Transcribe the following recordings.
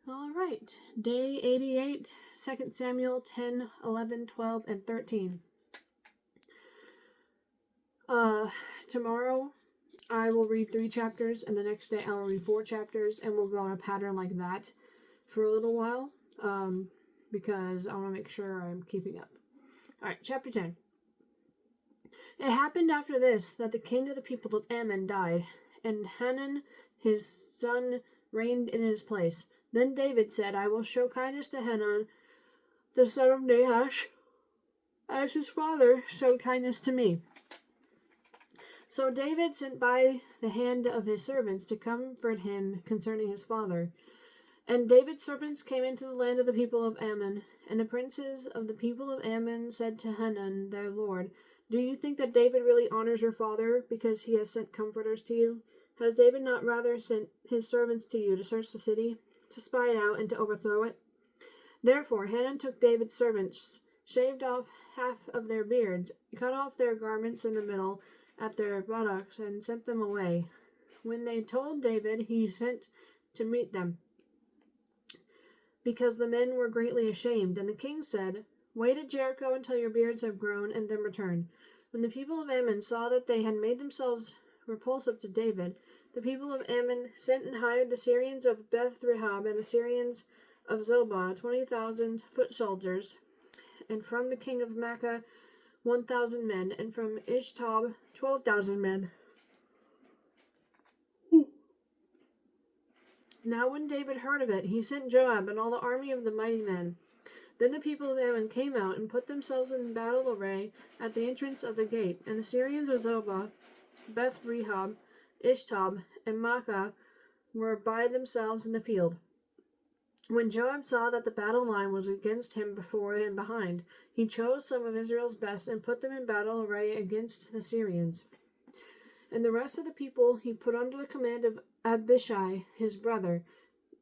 All right, day 88, 2 Samuel 10, 11, 12, and 13. Tomorrow I will read 3 chapters, and the next day I will read 4 chapters, and we'll go on a pattern like that for a little while, because I want to make sure I'm keeping up. All right, chapter 10. It happened after this that the king of the people of Ammon died, and Hanun his son reigned in his place. Then David said, I will show kindness to Hanun, the son of Nahash, as his father showed kindness to me. So David sent by the hand of his servants to comfort him concerning his father. And David's servants came into the land of the people of Ammon, and the princes of the people of Ammon said to Hanun, their lord, Do you think that David really honors your father because he has sent comforters to you? Has David not rather sent his servants to you to search the city, to spy it out, and to overthrow it? Therefore Hanun took David's servants, shaved off half of their beards, cut off their garments in the middle at their buttocks, and sent them away. When they told David, he sent to meet them, because the men were greatly ashamed. And the king said, Wait at Jericho until your beards have grown, and then return. When the people of Ammon saw that they had made themselves repulsive to David, the people of Ammon sent and hired the Syrians of Beth-Rehob and the Syrians of Zobah, 20,000 foot soldiers, and from the king of Makkah 1,000 men, and from Ishtob 12,000 men. Now when David heard of it, he sent Joab and all the army of the mighty men. Then the people of Ammon came out and put themselves in battle array at the entrance of the gate, and the Syrians of Zobah, Beth-Rehob, Ishtob, and Makkah were by themselves in the field. When Joab saw that the battle line was against him before and behind, he chose some of Israel's best and put them in battle array against the Syrians. And the rest of the people he put under the command of Abishai his brother,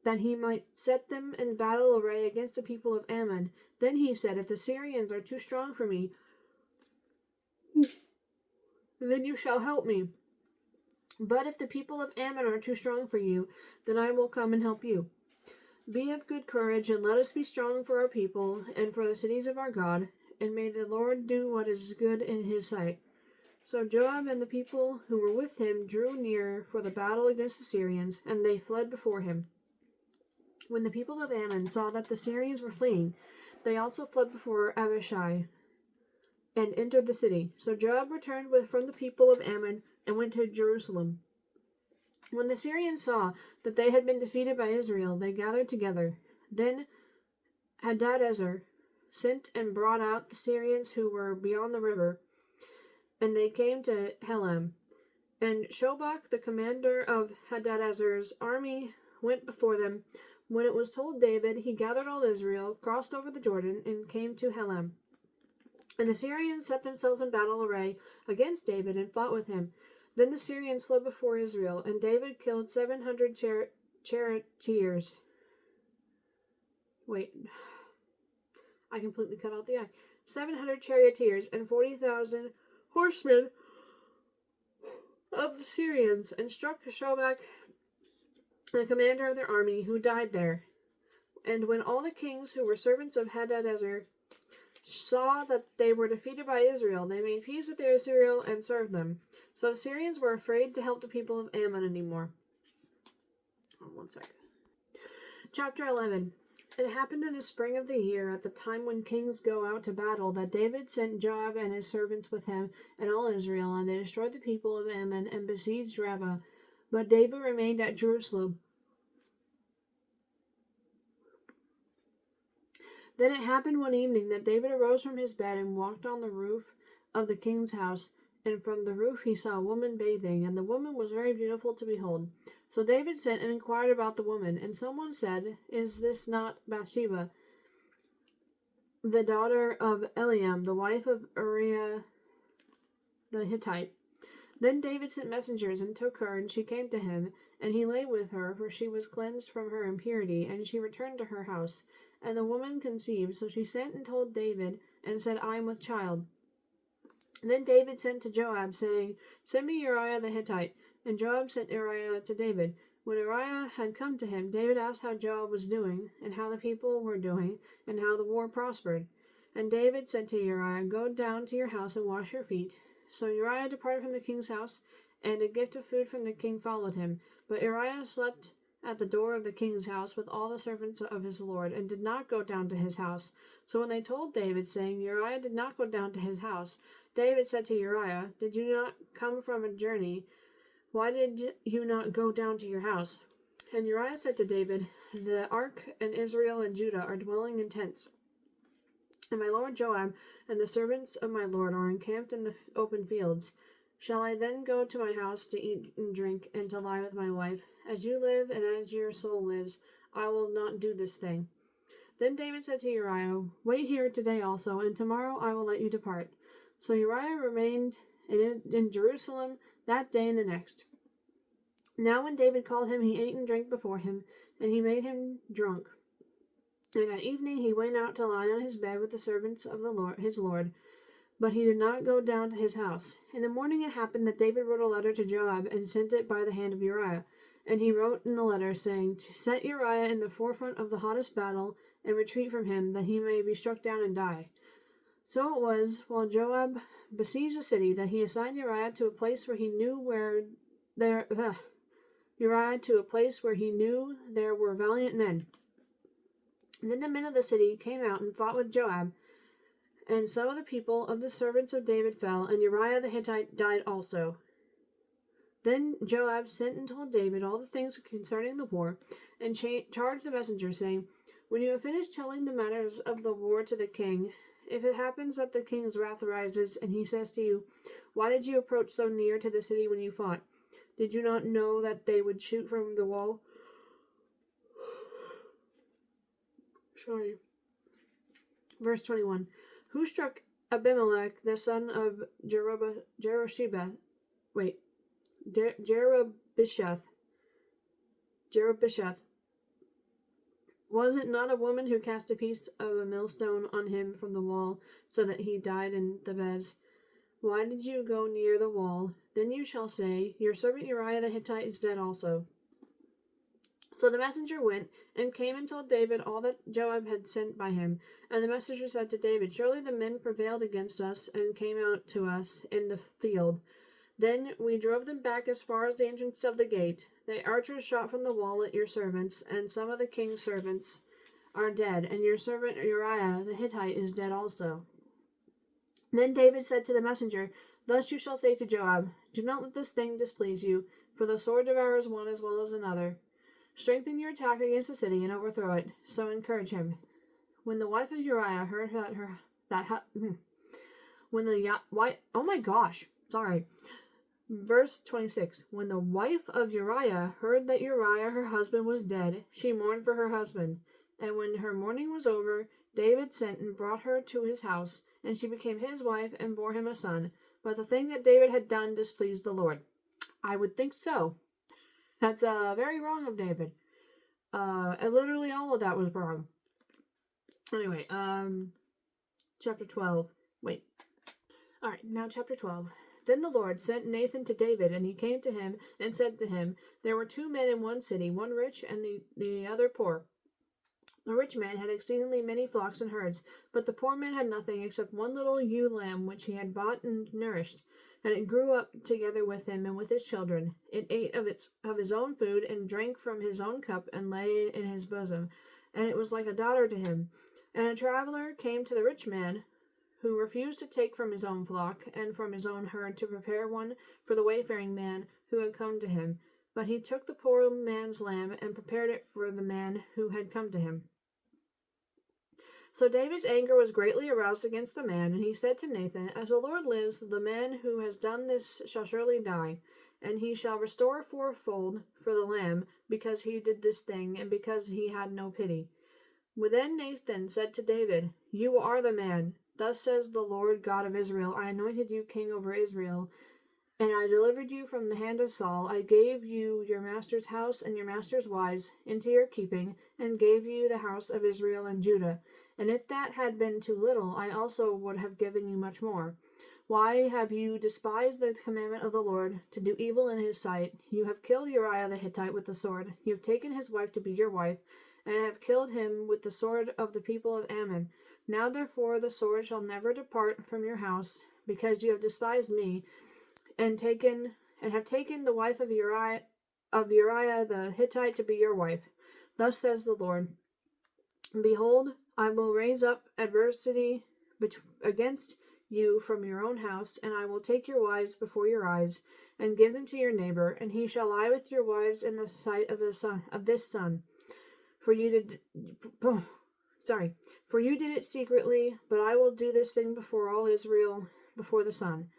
that he might set them in battle array against the people of Ammon. Then he said, If the Syrians are too strong for me, then you shall help me. But if the people of Ammon are too strong for you, then I will come and help you. Be of good courage, and let us be strong for our people, and for the cities of our God, and may the Lord do what is good in his sight. So Joab and the people who were with him drew near for the battle against the Syrians, and they fled before him. When the people of Ammon saw that the Syrians were fleeing, they also fled before Abishai, and entered the city. So Joab returned from the people of Ammon, and went to Jerusalem. When the Syrians saw that they had been defeated by Israel, they gathered together. Then Hadadezer sent and brought out the Syrians who were beyond the river, and they came to Helam. And Shobach, the commander of Hadadezer's army, went before them. When it was told David, he gathered all Israel, crossed over the Jordan, and came to Helam. And the Syrians set themselves in battle array against David and fought with him. Then the Syrians fled before Israel, and David killed 700 charioteers. Wait, I completely cut out the I. 700 charioteers and 40,000 horsemen of the Syrians, and struck Shobach, the commander of their army, who died there. And when all the kings who were servants of Hadadezer saw that they were defeated by Israel, they made peace with Israel and served them. So the Syrians were afraid to help the people of Ammon anymore. One second. Chapter 11. It happened in the spring of the year, at the time when kings go out to battle, that David sent Joab and his servants with him and all Israel, and they destroyed the people of Ammon and besieged Rabbah. But David remained at Jerusalem. Then it happened one evening that David arose from his bed and walked on the roof of the king's house, and from the roof he saw a woman bathing, and the woman was very beautiful to behold. So David sent and inquired about the woman, and someone said, Is this not Bathsheba, the daughter of Eliam, the wife of Uriah the Hittite? Then David sent messengers and took her, and she came to him, and he lay with her, for she was cleansed from her impurity, and she returned to her house. And the woman conceived, so she sent and told David, and said, I am with child. Then David sent to Joab, saying, Send me Uriah the Hittite. And Joab sent Uriah to David. When Uriah had come to him, David asked how Joab was doing, and how the people were doing, and how the war prospered. And David said to Uriah, "Go down to your house and wash your feet." So Uriah departed from the king's house, and a gift of food from the king followed him. But Uriah slept at the door of the king's house with all the servants of his lord, and did not go down to his house. So when they told David, saying, "Uriah did not go down to his house," David said to Uriah, "Did you not come from a journey? Why did you not go down to your house?" And Uriah said to David, "The ark and Israel and Judah are dwelling in tents, and my lord Joab and the servants of my lord are encamped in the open fields. Shall I then go to my house to eat and drink and to lie with my wife? As you live and as your soul lives, I will not do this thing." Then David said to Uriah, "Wait here today also, and tomorrow I will let you depart." So Uriah remained in Jerusalem that day and the next. Now when David called him, he ate and drank before him, and he made him drunk. And at evening he went out to lie on his bed with the servants of the Lord, his lord. But he did not go down to his house. In the morning it happened that David wrote a letter to Joab and sent it by the hand of Uriah. And he wrote in the letter, saying, "To set Uriah in the forefront of the hottest battle, and retreat from him, that he may be struck down and die." So it was, while Joab besieged the city, that he assigned Uriah to a place where he knew there were valiant men. Then the men of the city came out and fought with Joab. And some of the people of the servants of David fell, and Uriah the Hittite died also. Then Joab sent and told David all the things concerning the war, and charged the messenger, saying, "When you have finished telling the matters of the war to the king, if it happens that the king's wrath arises, and he says to you, 'Why did you approach so near to the city when you fought? Did you not know that they would shoot from the wall?'" Verse 21. "Who struck Abimelech, the son of Jerubbesheth? Was it not a woman who cast a piece of a millstone on him from the wall, so that he died in the beds? Why did you go near the wall? Then you shall say, 'Your servant Uriah the Hittite is dead also.'" So the messenger went and came and told David all that Joab had sent by him. And the messenger said to David, "Surely the men prevailed against us and came out to us in the field. Then we drove them back as far as the entrance of the gate. The archers shot from the wall at your servants, and some of the king's servants are dead, and your servant Uriah the Hittite is dead also." Then David said to the messenger, "Thus you shall say to Joab, 'Do not let this thing displease you, for the sword devours one as well as another. Strengthen your attack against the city and overthrow it, so encourage him.'" When the wife of Uriah heard Verse 26. When the wife of Uriah heard that Uriah her husband was dead, she mourned for her husband. And when her mourning was over, David sent and brought her to his house, and she became his wife and bore him a son. But the thing that David had done displeased the Lord. I would think so. That's very wrong of David. And literally all of that was wrong. Anyway, chapter 12. Alright, now chapter 12. Then the Lord sent Nathan to David, and he came to him and said to him, "There were 2 men in one city, one rich and the other poor. The rich man had exceedingly many flocks and herds, but the poor man had nothing except one little ewe lamb which he had bought and nourished. And it grew up together with him and with his children. It ate of his own food, and drank from his own cup, and lay in his bosom. And it was like a daughter to him. And a traveler came to the rich man, who refused to take from his own flock and from his own herd to prepare one for the wayfaring man who had come to him. But he took the poor man's lamb and prepared it for the man who had come to him." So David's anger was greatly aroused against the man, and he said to Nathan, "As the Lord lives, the man who has done this shall surely die, and he shall restore fourfold for the lamb, because he did this thing, and because he had no pity." Then Nathan said to David, "You are the man. Thus says the Lord God of Israel, I anointed you king over Israel, and I delivered you from the hand of Saul. I gave you your master's house and your master's wives into your keeping, and gave you the house of Israel and Judah. And if that had been too little, I also would have given you much more. Why have you despised the commandment of the Lord, to do evil in his sight? You have killed Uriah the Hittite with the sword. You have taken his wife to be your wife, and have killed him with the sword of the people of Ammon. Now therefore the sword shall never depart from your house, because you have despised me, and have taken the wife of Uriah the Hittite to be your wife. Thus says the Lord, Behold, I will raise up adversity against you from your own house, and I will take your wives before your eyes, and give them to your neighbor, and he shall lie with your wives in the sight of this son. For you did it secretly, but I will do this thing before all Israel, before the sun.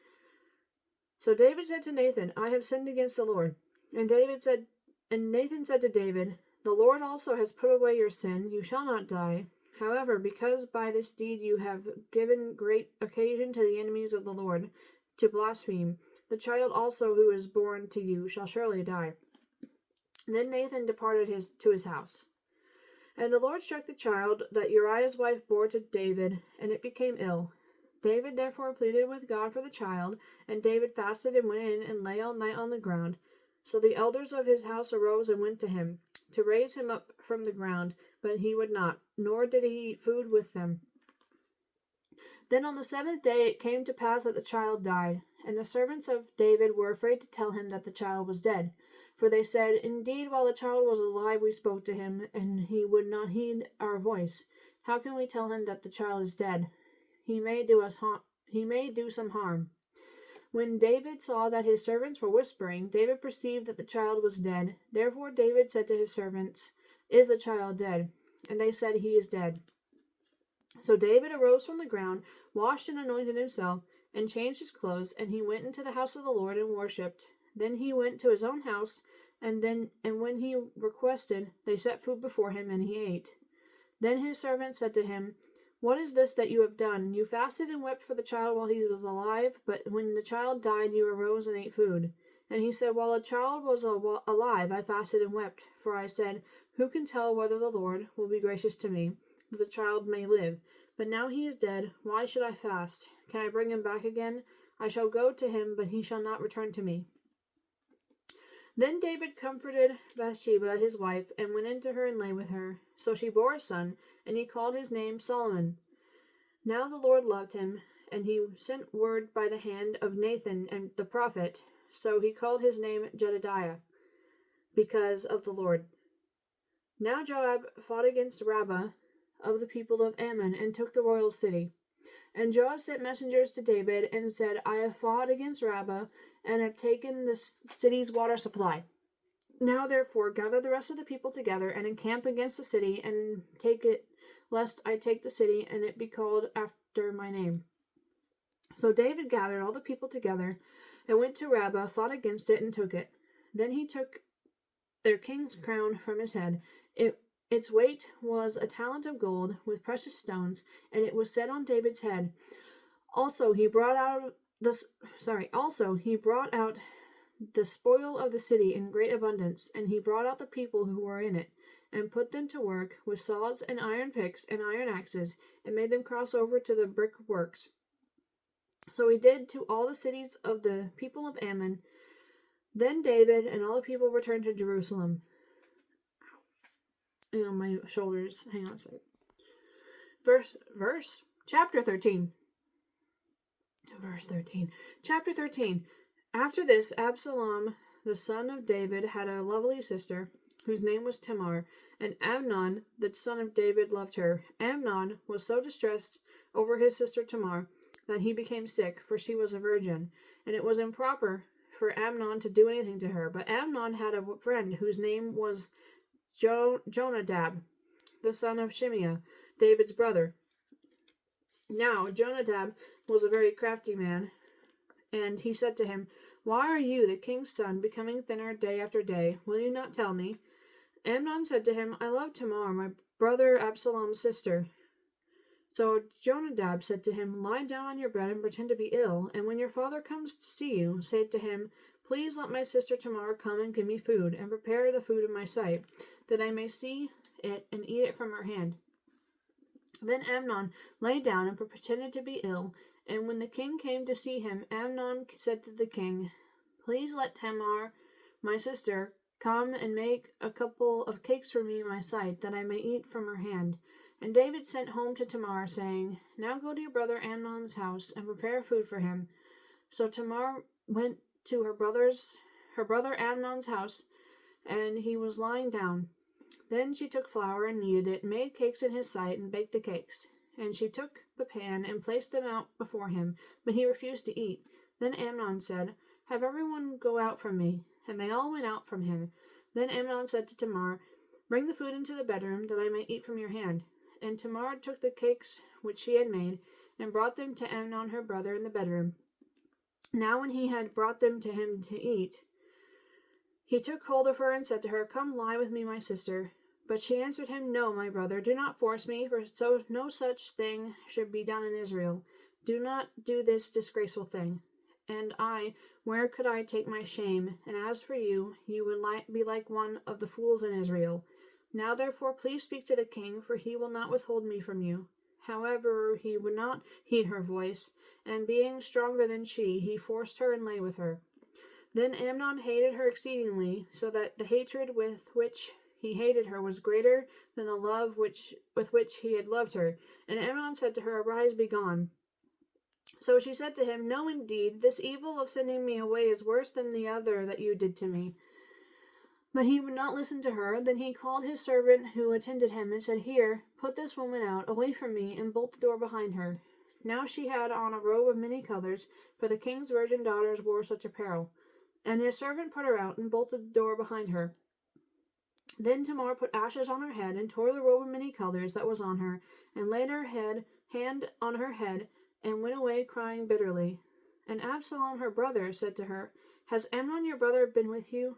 So David said to Nathan, I have sinned against the Lord. And Nathan said to David, The Lord also has put away your sin, you shall not die. However, because by this deed you have given great occasion to the enemies of the Lord to blaspheme, the child also who is born to you shall surely die. Then Nathan departed to his house. And the Lord struck the child that Uriah's wife bore to David, and it became ill. David therefore pleaded with God for the child, and David fasted and went in and lay all night on the ground. So the elders of his house arose and went to him, to raise him up from the ground, but he would not, nor did he eat food with them. Then on the 7th day it came to pass that the child died, and the servants of David were afraid to tell him that the child was dead. For they said, Indeed, while the child was alive we spoke to him, and he would not heed our voice. How can we tell him that the child is dead? He may do some harm. When David saw that his servants were whispering, David perceived that the child was dead. Therefore David said to his servants, Is the child dead? And they said, He is dead. So David arose from the ground, washed and anointed himself, and changed his clothes, and he went into the house of the Lord and worshipped. Then he went to his own house, and when he requested, they set food before him, and he ate. Then his servant said to him, What is this that you have done? You fasted and wept for the child while he was alive, but when the child died, you arose and ate food. And he said, While the child was alive, I fasted and wept, for I said, Who can tell whether the Lord will be gracious to me, that the child may live? But now he is dead, why should I fast? Can I bring him back again? I shall go to him, but he shall not return to me. Then David comforted Bathsheba, his wife, and went in to her and lay with her. So she bore a son, and he called his name Solomon. Now the Lord loved him, and he sent word by the hand of Nathan and the prophet. So he called his name Jedediah, because of the Lord. Now Joab fought against Rabbah of the people of Ammon, and took the royal city. And Joab sent messengers to David, and said, I have fought against Rabbah, and have taken the city's water supply. Now therefore gather the rest of the people together, and encamp against the city, and take it, lest I take the city, and it be called after my name. So David gathered all the people together, and went to Rabbah, fought against it, and took it. Then he took their king's crown from his head. Its weight was a talent of gold, with precious stones, and it was set on David's head. Also he brought out the spoil of the city in great abundance, and he brought out the people who were in it, and put them to work with saws and iron picks and iron axes, and made them cross over to the brick works. So he did to all the cities of the people of Ammon. Then David and all the people returned to Jerusalem. And on my shoulders, hang on a second. Chapter 13. Verse 13. Chapter 13. After this, Absalom, the son of David, had a lovely sister, whose name was Tamar, and Amnon, the son of David, loved her. Amnon was so distressed over his sister Tamar that he became sick, for she was a virgin, and it was improper for Amnon to do anything to her. But Amnon had a friend whose name was Jonadab, the son of Shimeah, David's brother. Now Jonadab was a very crafty man, and he said to him, Why are you, the king's son, becoming thinner day after day? Will you not tell me? Amnon said to him, I love Tamar, my brother Absalom's sister. So Jonadab said to him, Lie down on your bed and pretend to be ill, and when your father comes to see you, say to him, Please let my sister Tamar come and give me food, and prepare the food in my sight, that I may see it and eat it from her hand. Then Amnon lay down and pretended to be ill, and when the king came to see him, Amnon said to the king, "Please let Tamar, my sister, come and make a couple of cakes for me in my sight, that I may eat from her hand." And David sent home to Tamar, saying, "Now go to your brother Amnon's house and prepare food for him." So Tamar went to her brother Amnon's house, and he was lying down. Then she took flour and kneaded it, and made cakes in his sight, and baked the cakes. And she took the pan and placed them out before him, but he refused to eat. Then Amnon said, "Have everyone go out from me." And they all went out from him. Then Amnon said to Tamar, "Bring the food into the bedroom, that I may eat from your hand." And Tamar took the cakes which she had made, and brought them to Amnon her brother in the bedroom. Now when he had brought them to him to eat, he took hold of her and said to her, "Come lie with me, my sister." But she answered him, "No, my brother, do not force me, for no such thing should be done in Israel. Do not do this disgraceful thing. And I, where could I take my shame? And as for you, you would be like one of the fools in Israel. Now therefore please speak to the king, for he will not withhold me from you." However, he would not heed her voice, and being stronger than she, he forced her and lay with her. Then Amnon hated her exceedingly, so that the hatred with which he hated her was greater than the love with which he had loved her. And Amnon said to her, "Arise, be gone." So she said to him, "No, indeed, this evil of sending me away is worse than the other that you did to me." But he would not listen to her. Then he called his servant who attended him, and said, "Here, put this woman out, away from me, and bolt the door behind her." Now she had on a robe of many colors, for the king's virgin daughters wore such apparel. And his servant put her out, and bolted the door behind her. Then Tamar put ashes on her head, and tore the robe of many colors that was on her, and laid her hand on her head, and went away crying bitterly. And Absalom her brother said to her, "Has Amnon your brother been with you?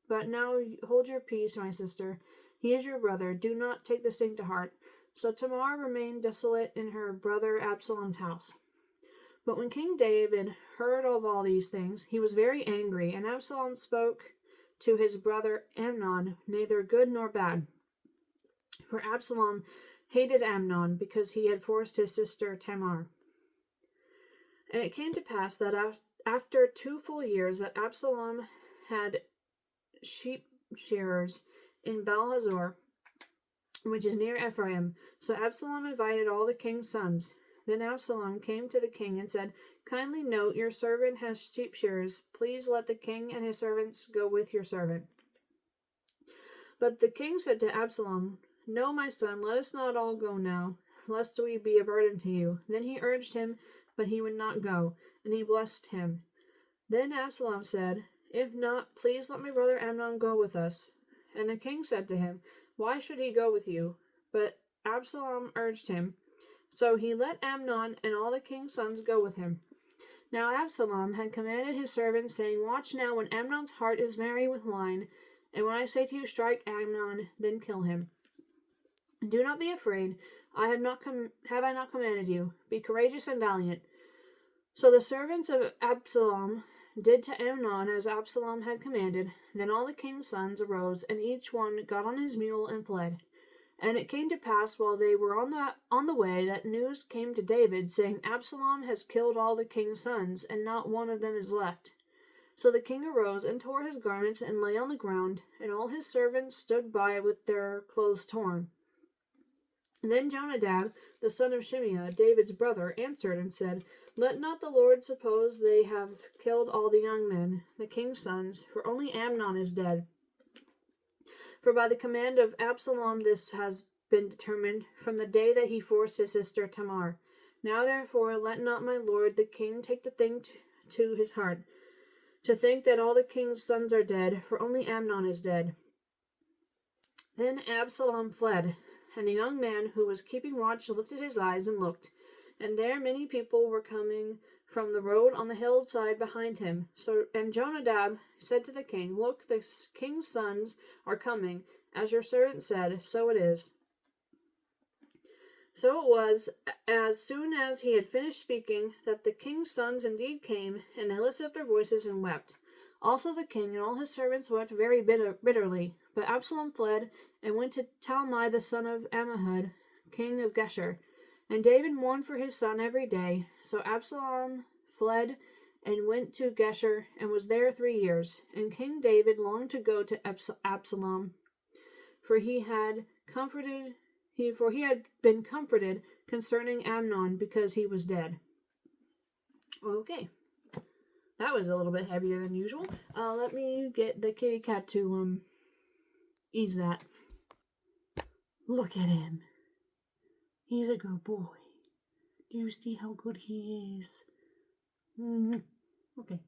But now hold your peace, my sister. He is your brother. Do not take this thing to heart." So Tamar remained desolate in her brother Absalom's house. But when King David heard of all these things, he was very angry, and Absalom spoke to his brother Amnon, neither good nor bad. For Absalom hated Amnon, because he had forced his sister Tamar. And it came to pass that after 2 full years that Absalom had sheep shearers in Baal-hazor, which is near Ephraim. So Absalom invited all the king's sons. Then Absalom came to the king and said, "Kindly note, your servant has sheep shearers. Please let the king and his servants go with your servant." But the king said to Absalom, "No, my son, let us not all go now, lest we be a burden to you." Then he urged him, but he would not go, and he blessed him. Then Absalom said, "If not, please let my brother Amnon go with us." And the king said to him, "Why should he go with you?" But Absalom urged him. So he let Amnon and all the king's sons go with him. Now Absalom had commanded his servants, saying, "Watch now when Amnon's heart is merry with wine, and when I say to you, 'Strike Amnon,' then kill him. Do not be afraid. Have I not commanded you? Be courageous and valiant." So the servants of Absalom did to Amnon as Absalom had commanded. Then all the king's sons arose, and each one got on his mule and fled. And it came to pass, while they were on the way, that news came to David, saying, "Absalom has killed all the king's sons, and not one of them is left." So the king arose and tore his garments and lay on the ground, and all his servants stood by with their clothes torn. Then Jonadab, the son of Shimeah, David's brother, answered and said, "Let not the Lord suppose they have killed all the young men, the king's sons, for only Amnon is dead. For by the command of Absalom this has been determined from the day that he forced his sister Tamar. Now therefore let not my lord the king take the thing to his heart, to think that all the king's sons are dead, for only Amnon is dead." Then Absalom fled, and the young man who was keeping watch lifted his eyes and looked, and there many people were coming from the road on the hillside behind him. And Jonadab said to the king, "Look, the king's sons are coming, as your servant said, so it is." So it was, as soon as he had finished speaking, that the king's sons indeed came, and they lifted up their voices and wept. Also the king and all his servants wept very bitterly. But Absalom fled, and went to Talmai the son of Ammihud, king of Geshur. And David mourned for his son every day. So Absalom fled and went to Geshur and was there 3 years. And King David longed to go to Absalom, for he had been comforted concerning Amnon because he was dead. Okay. That was a little bit heavier than usual. Let me get the kitty cat to ease that. Look at him. He's a good boy. Do you see how good he is? Okay.